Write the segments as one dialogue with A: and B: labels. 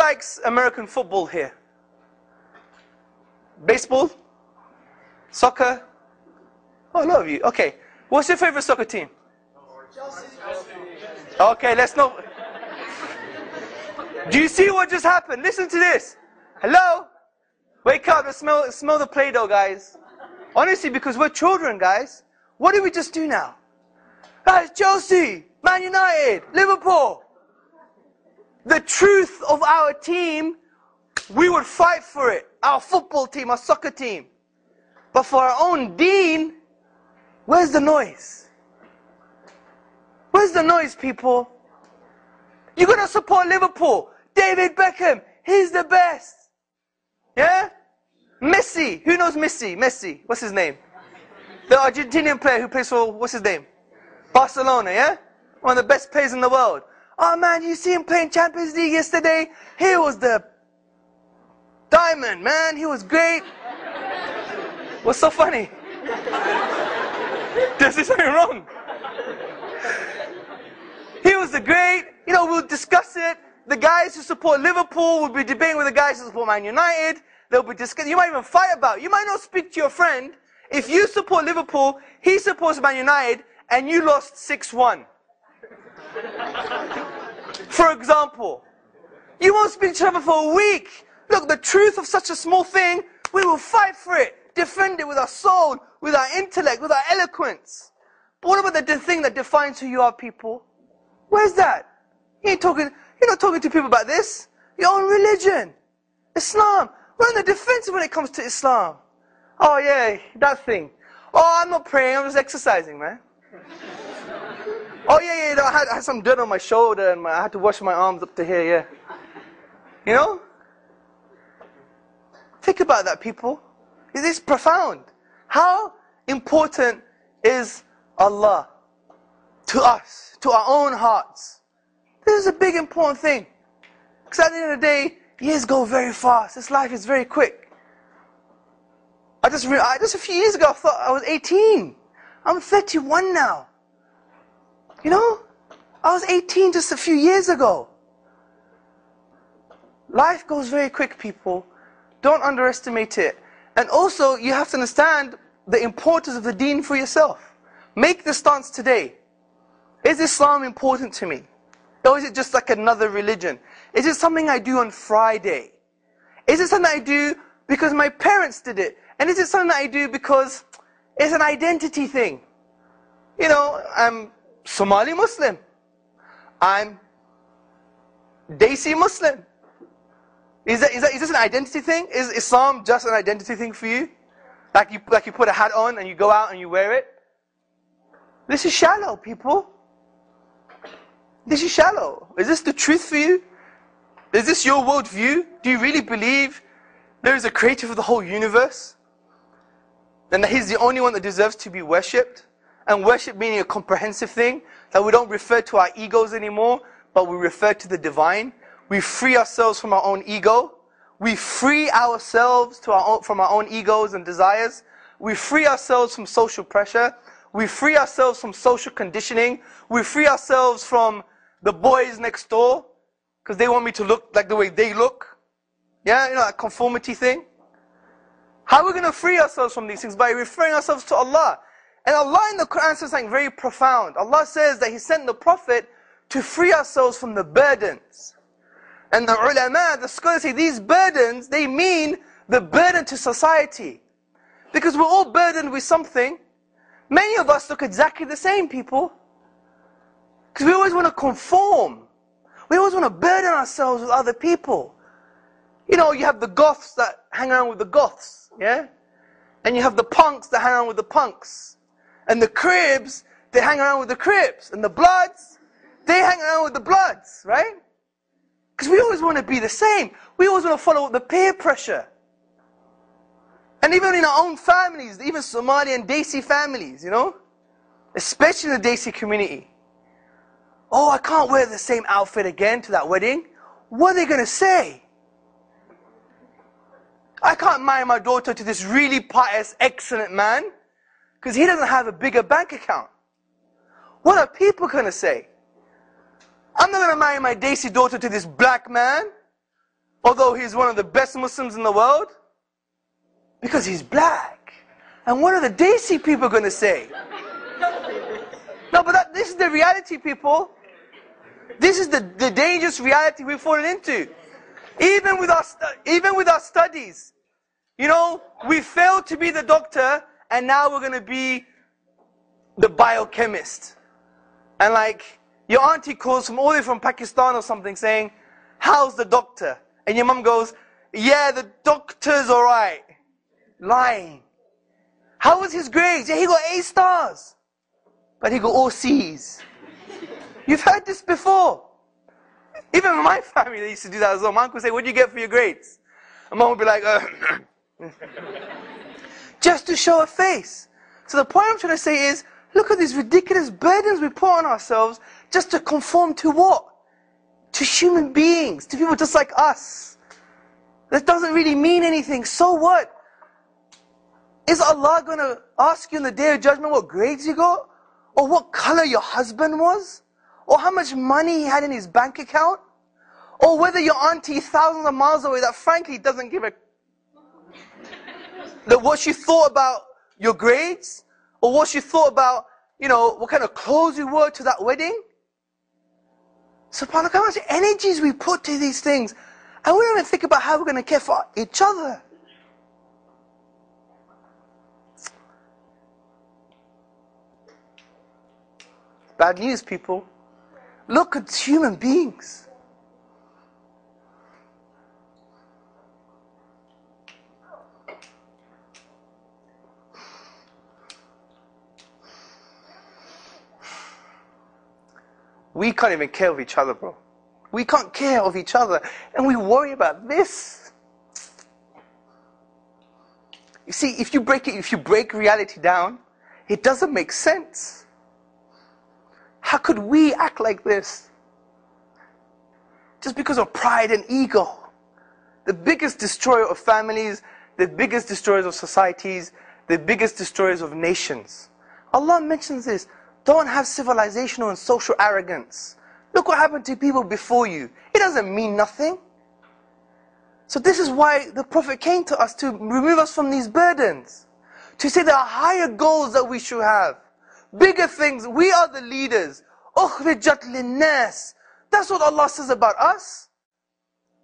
A: likes American football here? Baseball? Soccer? Oh, a lot of you. Okay. What's your favorite soccer team? Okay, let's not. Do you see what just happened? Listen to this. Hello? Wake up and smell the Play-Doh, guys. Honestly, because we're children, guys. What did we just do now? Guys, Chelsea, Man United, Liverpool. The truth of our team, we would fight for it. Our football team, our soccer team. But for our own deen, where's the noise? Where's the noise, people? You're going to support Liverpool. David Beckham, he's the best. Yeah? Messi, who knows Messi? Messi, what's his name? The Argentinian player who plays for, what's his name? Barcelona, yeah? One of the best players in the world. Oh man, you see him playing Champions League yesterday? He was the diamond, man. He was great. What's so funny? There's something wrong. He was the great. You know, we'll discuss it. The guys who support Liverpool will be debating with the guys who support Man United. They'll be discussing. You might even fight about it. You might not speak to your friend. If you support Liverpool, he supports Man United, and you lost 6-1. For example, you won't speak to each other for a week. Look, the truth of such a small thing, we will fight for it, defend it with our soul, with our intellect, with our eloquence. But what about the thing that defines who you are, people? Where's that? You're not talking to people about this. Your own religion, Islam. We're on the defensive when it comes to Islam. Oh yeah, that thing. Oh, I'm not praying, I'm just exercising, man. Oh yeah, I had some dirt on my shoulder and I had to wash my arms up to here, yeah. You know? Think about that, people. It is profound. How important is Allah to us, to our own hearts? This is a big important thing. Because at the end of the day, years go very fast. This life is very quick. Just a few years ago, I thought I was 18. I'm 31 now. You know? I was 18 just a few years ago. Life goes very quick, people. Don't underestimate it. And also, you have to understand the importance of the deen for yourself. Make the stance today. Is Islam important to me? Or is it just like another religion? Is it something I do on Friday? Is it something I do because my parents did it? And is it something that I do because it's an identity thing? You know, I'm Somali Muslim. I'm Desi Muslim. Is this an identity thing? Is Islam just an identity thing for you? Like you put a hat on and you go out and you wear it? This is shallow, people. This is shallow. Is this the truth for you? Is this your worldview? Do you really believe there is a creator of the whole universe? And that He's the only one that deserves to be worshipped? And worship meaning a comprehensive thing, that we don't refer to our egos anymore, but we refer to the divine. We free ourselves from our own ego. We free ourselves from our own egos and desires. We free ourselves from social pressure. We free ourselves from social conditioning. We free ourselves from the boys next door, because they want me to look like the way they look. Yeah, you know, that conformity thing. How are we going to free ourselves from these things? By referring ourselves to Allah. And Allah in the Quran says something very profound. Allah says that He sent the Prophet to free ourselves from the burdens. And the ulama, the scholars say these burdens, they mean the burden to society. Because we're all burdened with something. Many of us look exactly the same, people. Because we always want to conform. We always want to burden ourselves with other people. You know, you have the goths that hang around with the goths, yeah? And you have the punks that hang around with the punks. And the cribs, they hang around with the cribs. And the bloods, they hang around with the bloods, right? Because we always want to be the same. We always want to follow the peer pressure. And even in our own families, even Somali and Desi families, you know? Especially in the Desi community. Oh, I can't wear the same outfit again to that wedding. What are they going to say? I can't marry my daughter to this really pious, excellent man because he doesn't have a bigger bank account. What are people going to say? I'm not going to marry my Desi daughter to this black man although he's one of the best Muslims in the world? Because he's black. And what are the Desi people going to say? No, but this is the reality, people. This is the dangerous reality we've fallen into. Even with our studies. You know, we failed to be the doctor, and now we're going to be the biochemist. And like, your auntie calls from all the way from Pakistan or something saying, how's the doctor? And your mum goes, yeah, the doctor's alright. Lying. How was his grades? Yeah, he got A stars. But he got all C's. You've heard this before. Even in my family, they used to do that as well. My uncle would say, what do you get for your grades? And mum would be like, just to show a face. So the point I'm trying to say is, look at these ridiculous burdens we put on ourselves just to conform to what? To human beings, to people just like us. That doesn't really mean anything. So what? Is Allah going to ask you in the Day of Judgment what grades you got? Or what color your husband was? Or how much money he had in his bank account? Or whether your auntie thousands of miles away that frankly doesn't give a... that what she thought about your grades? Or what she thought about, you know, what kind of clothes you wore to that wedding? SubhanAllah, how much energies we put to these things. And we don't even think about how we're going to care for each other. Bad news, people. Look at human beings. We can't even care of each other, bro. We can't care of each other. And we worry about this. You see, if you break reality down, it doesn't make sense. How could we act like this? Just because of pride and ego. The biggest destroyer of families, the biggest destroyers of societies, the biggest destroyers of nations. Allah mentions this. Don't have civilizational and social arrogance. Look what happened to people before you. It doesn't mean nothing. So this is why the Prophet came to us, to remove us from these burdens. To say there are higher goals that we should have. Bigger things. We are the leaders. أُخْرِجَتْ لِلنَّاسِ. That's what Allah says about us.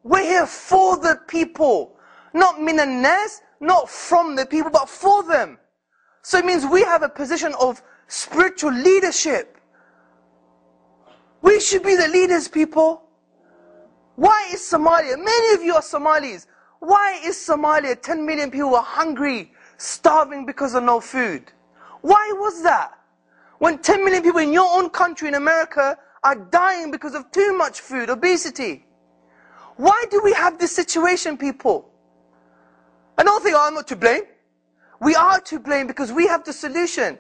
A: We're here for the people. Not min al-nas, not from the people, but for them. So it means we have a position of spiritual leadership. We should be the leaders, people. Why is Somalia, many of you are Somalis, why is Somalia, 10 million people are hungry, starving because of no food? Why was that? When 10 million people in your own country in America are dying because of too much food, obesity. Why do we have this situation, people? I don't think, oh, I'm not to blame. We are to blame because we have the solution.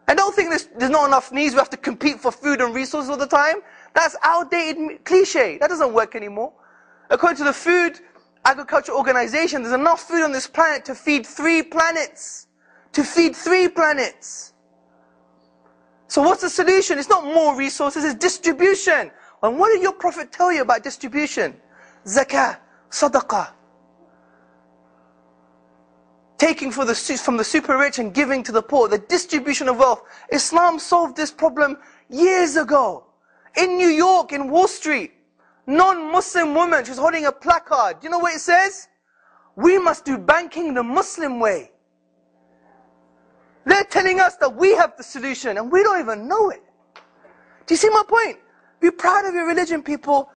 A: I don't think there's not enough needs, we have to compete for food and resources all the time. That's outdated cliche. That doesn't work anymore. According to the Food Agriculture Organization, there's enough food on this planet to feed 3 planets. To feed 3 planets. So what's the solution? It's not more resources, it's distribution. And what did your Prophet tell you about distribution? Zakah, sadaqah. Taking from the super rich and giving to the poor. The distribution of wealth. Islam solved this problem years ago. In New York, in Wall Street, non-Muslim woman, she's holding a placard. Do you know what it says? We must do banking the Muslim way. They're telling us that we have the solution and we don't even know it. Do you see my point? Be proud of your religion, people.